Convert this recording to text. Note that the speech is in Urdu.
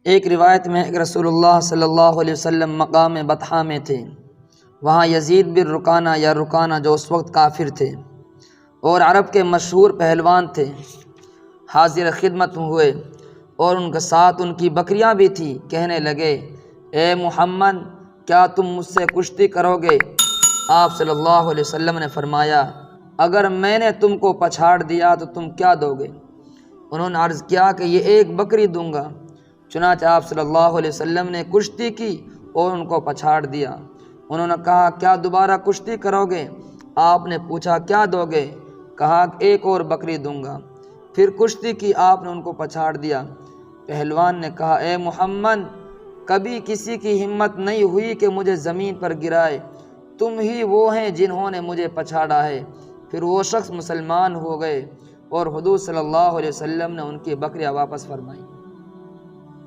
ایک روایت میں کہ رسول اللہ صلی اللہ علیہ وسلم مقام بطحا میں تھے، وہاں یزید بن رکانہ یا رکانہ جو اس وقت کافر تھے اور عرب کے مشہور پہلوان تھے، حاضر خدمت ہوئے اور ان کے ساتھ ان کی بکریاں بھی تھیں۔ کہنے لگے، اے محمد، کیا تم مجھ سے کشتی کرو گے؟ آپ صلی اللہ علیہ وسلم نے فرمایا، اگر میں نے تم کو پچھاڑ دیا تو تم کیا دو گے؟ انہوں نے عرض کیا کہ یہ ایک بکری دوں گا۔ چنانچہ آپ صلی اللہ علیہ وسلم نے کشتی کی اور ان کو پچھاڑ دیا۔ انہوں نے کہا، کیا دوبارہ کشتی کرو گے؟ آپ نے پوچھا، کیا دو گے؟ کہا، ایک اور بکری دوں گا۔ پھر کشتی کی، آپ نے ان کو پچھاڑ دیا۔ پہلوان نے کہا، اے محمد، کبھی کسی کی ہمت نہیں ہوئی کہ مجھے زمین پر گرائے، تم ہی وہ ہیں جنہوں نے مجھے پچھاڑا ہے۔ پھر وہ شخص مسلمان ہو گئے اور حضور صلی اللہ علیہ وسلم نے ان کی بکریاں واپس فرمائیں۔